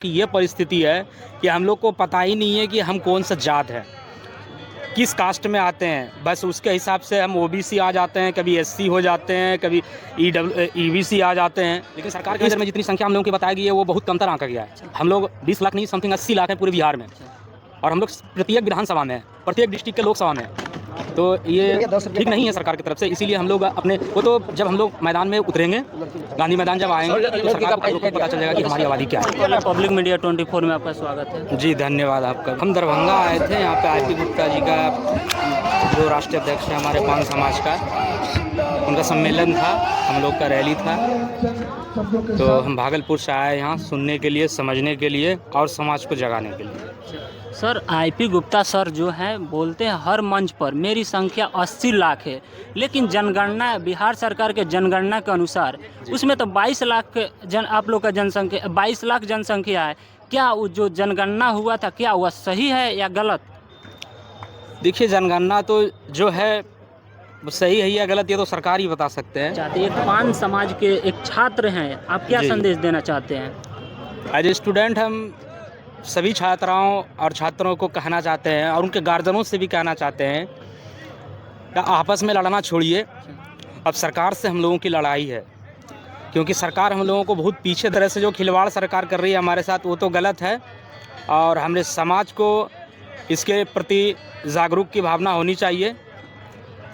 कि ये परिस्थिति है कि हम लोग को पता ही नहीं है कि हम कौन सा जात है, किस कास्ट में आते हैं। बस उसके हिसाब से हम ओबीसी आ जाते हैं, कभी एससी हो जाते हैं, कभी ईबीसी आ जाते हैं। लेकिन सरकार की नज़र में जितनी संख्या हम लोगों की बताई गई है वो बहुत कमतर आंका गया है। हम लोग 20 लाख नहीं, समथिंग 80 लाख हैं पूरे बिहार में, और हम लोग प्रत्येक विधानसभा में हैं, प्रत्येक डिस्ट्रिक्ट के लोकसभा में हैं। तो ये ठीक नहीं है सरकार की तरफ से। इसीलिए हम लोग अपने वो तो जब हम लोग मैदान में उतरेंगे, गांधी मैदान जब आएंगे तो सरकार को पता चल जाएगा कि हमारी आबादी क्या है। पब्लिक मीडिया 24 में आपका स्वागत है। जी धन्यवाद आपका। हम दरभंगा आए थे, यहाँ पे आईपी गुप्ता जी का जो राष्ट्रीय अध्यक्ष है हमारे पान समाज का, उनका सम्मेलन था, हम लोग का रैली था। तो हम भागलपुर से आए यहाँ सुनने के लिए, समझने के लिए और समाज को जगाने के लिए। सर आईपी गुप्ता सर जो हैं बोलते हैं हर मंच पर मेरी संख्या 80 लाख है, लेकिन जनगणना बिहार सरकार के जनगणना के अनुसार उसमें तो 22 लाख आप लोग का जनसंख्या 22 लाख जनसंख्या है। क्या वो जो जनगणना हुआ था क्या वह सही है या गलत? देखिए जनगणना तो जो है वो सही है या गलत ये तो सरकार ही बता सकते हैं। चाहते एक पान समाज के एक छात्र हैं, आप क्या संदेश देना चाहते हैं? एज ए स्टूडेंट हम सभी छात्राओं और छात्रों को कहना चाहते हैं और उनके गार्जियनों से भी कहना चाहते हैं कि आपस में लड़ना छोड़िए। अब सरकार से हम लोगों की लड़ाई है, क्योंकि सरकार हम लोगों को बहुत पीछे तरह से जो खिलवाड़ सरकार कर रही है हमारे साथ, वो तो गलत है। और हमारे समाज को इसके प्रति जागरूक की भावना होनी चाहिए,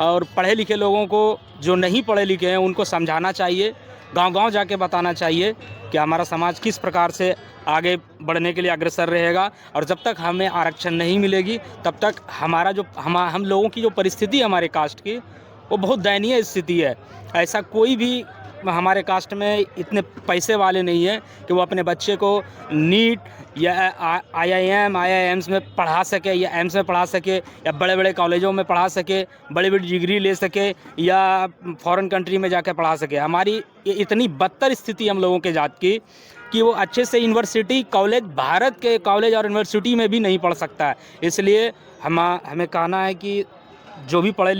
और पढ़े लिखे लोगों को जो नहीं पढ़े लिखे हैं उनको समझाना चाहिए, गांव-गांव जाके बताना चाहिए कि हमारा समाज किस प्रकार से आगे बढ़ने के लिए अग्रसर रहेगा। और जब तक हमें आरक्षण नहीं मिलेगी तब तक हमारा जो हम लोगों की जो परिस्थिति है हमारे कास्ट की, वो बहुत दयनीय स्थिति है। ऐसा कोई भी हमारे कास्ट में इतने पैसे वाले नहीं है कि वो अपने बच्चे को नीट या आईआईएम्स में पढ़ा सके, या एम्स में पढ़ा सके, या बड़े बड़े कॉलेजों में पढ़ा सके, बड़ी बड़ी डिग्री ले सके, या फॉरेन कंट्री में जाकर पढ़ा सके। हमारी इतनी बदतर स्थिति हम लोगों के जात की कि वो अच्छे से यूनिवर्सिटी कॉलेज, भारत के कॉलेज और यूनिवर्सिटी में भी नहीं पढ़ सकता है। इसलिए हमें कहना है कि जो भी पढ़े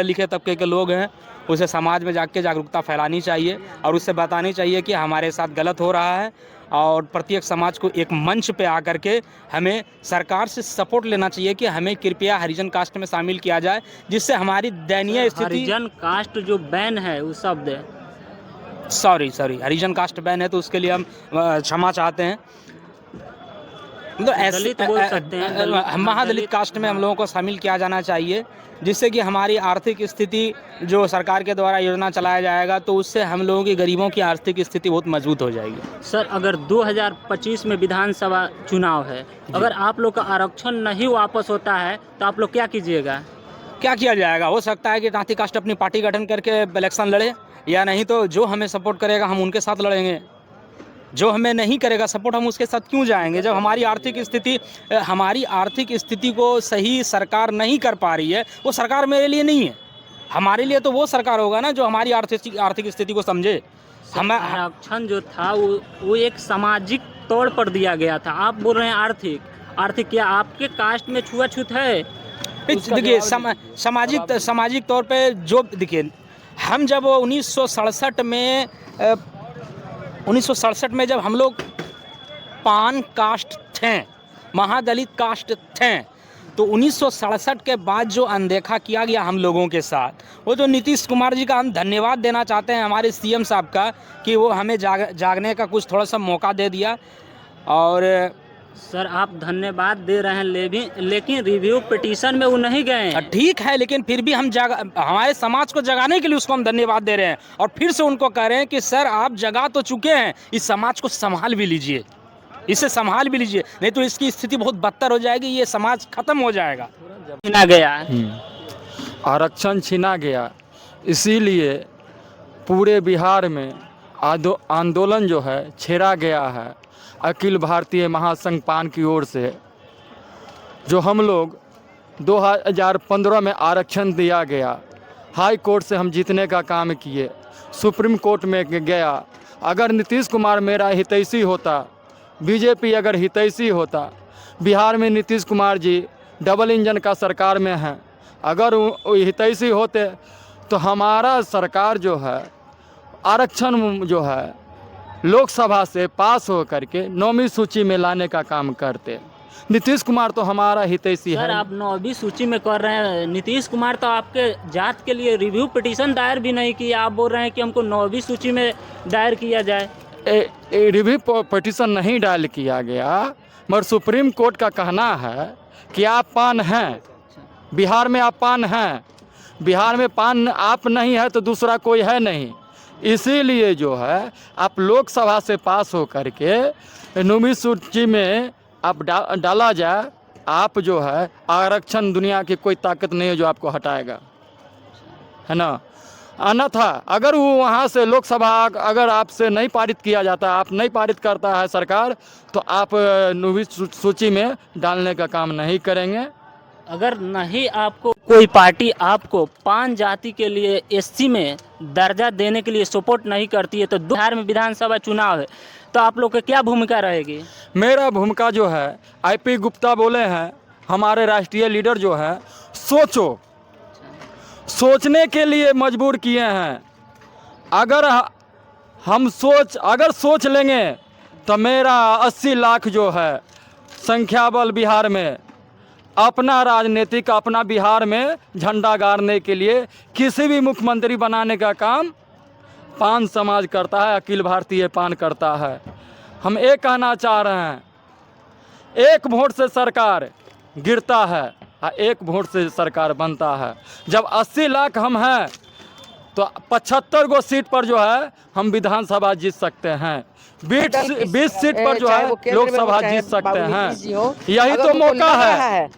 लिखे तबके के लोग हैं उसे समाज में जाके जागरूकता फैलानी चाहिए और उससे बतानी चाहिए कि हमारे साथ गलत हो रहा है। और प्रत्येक समाज को एक मंच पे आकर के हमें सरकार से सपोर्ट लेना चाहिए कि हमें कृपया हरिजन कास्ट में शामिल किया जाए, जिससे हमारी दयनीय स्थिति। हरिजन कास्ट जो बैन है उस शब्द सॉरी हरिजन कास्ट बैन है तो उसके लिए हम क्षमा चाहते हैं। दलित बोल सकते हैं, महादलित कास्ट में हम लोगों को शामिल किया जाना चाहिए, जिससे कि हमारी आर्थिक स्थिति जो सरकार के द्वारा योजना चलाया जाएगा तो उससे हम लोगों की गरीबों की आर्थिक स्थिति बहुत मजबूत हो जाएगी। सर अगर 2025 में विधानसभा चुनाव है, अगर आप लोग का आरक्षण नहीं वापस होता है तो आप लोग क्या कीजिएगा? क्या किया जाएगा? हो सकता है कि नाती कास्ट अपनी पार्टी गठन करके इलेक्शन लड़े, या नहीं तो जो हमें सपोर्ट करेगा हम उनके साथ लड़ेंगे। जो हमें नहीं करेगा सपोर्ट हम उसके साथ क्यों जाएंगे? जब हमारी आर्थिक स्थिति को सही सरकार नहीं कर पा रही है, वो सरकार मेरे लिए नहीं है। हमारे लिए तो वो सरकार होगा ना जो हमारी आर्थिक स्थिति को समझे। हमें आरक्षण जो था वो एक सामाजिक तौर पर दिया गया था, आप बोल रहे हैं आर्थिक क्या आपके कास्ट में छुआछूत है? देखिए सामाजिक तौर पे जो देखिए, हम जब 1967 में जब हम लोग पान कास्ट थे, महादलित कास्ट थे, तो 1967 के बाद जो अनदेखा किया गया हम लोगों के साथ, वो जो नीतीश कुमार जी का हम धन्यवाद देना चाहते हैं हमारे सीएम साहब का कि वो हमें जागने का कुछ थोड़ा सा मौका दे दिया। और सर आप धन्यवाद दे रहे हैं, लेकिन रिव्यू पिटीशन में वो नहीं गए। ठीक है, लेकिन फिर भी हम हमारे समाज को जगाने के लिए उसको हम धन्यवाद दे रहे हैं, और फिर से उनको कह रहे हैं कि सर आप जगा तो चुके हैं, इस समाज को संभाल भी लीजिए, इसे संभाल भी लीजिए, नहीं तो इसकी स्थिति बहुत बदतर हो जाएगी, ये समाज खत्म हो जाएगा। छीना गया आरक्षण छीना गया, इसीलिए पूरे बिहार में आंदोलन जो है छेड़ा गया है अखिल भारतीय महासंघ पान की ओर से। जो हम लोग 2015 में आरक्षण दिया गया, हाई कोर्ट से हम जीतने का काम किए, सुप्रीम कोर्ट में गया। अगर नीतीश कुमार मेरा हितैषी होता, बीजेपी अगर हितैषी होता, बिहार में नीतीश कुमार जी डबल इंजन का सरकार में हैं, अगर हितैषी होते तो हमारा सरकार जो है आरक्षण जो है लोकसभा से पास हो करके 9वीं सूची में लाने का काम करते। नीतीश कुमार तो हमारा हितैषी सर है। आप 9वीं सूची में कर रहे हैं, नीतीश कुमार तो आपके जात के लिए रिव्यू पिटीशन दायर भी नहीं किया, आप बोल रहे हैं कि हमको 9वीं सूची में दायर किया जाए। रिव्यू पिटीशन नहीं डायल किया गया, मगर सुप्रीम कोर्ट का कहना है कि आप पान हैं, बिहार में आप पान हैं, बिहार में पान आप नहीं है तो दूसरा कोई है नहीं, इसीलिए जो है आप लोकसभा से पास हो करके 9वीं सूची में आप डाला जाए। आप जो है आरक्षण, दुनिया की कोई ताकत नहीं है जो आपको हटाएगा, है ना। अन्यथा अगर वो वहाँ से लोकसभा अगर आपसे नहीं पारित किया जाता, आप नहीं पारित करता है सरकार, तो आप 9वीं सूची में डालने का काम नहीं करेंगे। अगर नहीं आपको कोई पार्टी आपको पान जाति के लिए एससी में दर्जा देने के लिए सपोर्ट नहीं करती है, तो बिहार में विधानसभा चुनाव है, तो आप लोग की क्या भूमिका रहेगी? मेरा भूमिका जो है, आईपी गुप्ता बोले हैं, हमारे राष्ट्रीय लीडर जो है, सोचने के लिए मजबूर किए हैं। अगर हम सोच लेंगे तो मेरा 80 लाख जो है संख्या बल बिहार में अपना राजनीतिक, अपना बिहार में झंडा गाड़ने के लिए किसी भी मुख्यमंत्री बनाने का काम पान समाज करता है, अखिल भारतीय पान करता है। हम एक कहना चाह रहे हैं, एक वोट से सरकार गिरता है और एक वोट से सरकार बनता है। जब 80 लाख हम हैं तो 75 गो सीट पर जो है हम विधानसभा जीत सकते हैं, 20 सीट पर जो है लोकसभा जीत सकते हैं। यही तो मौका है।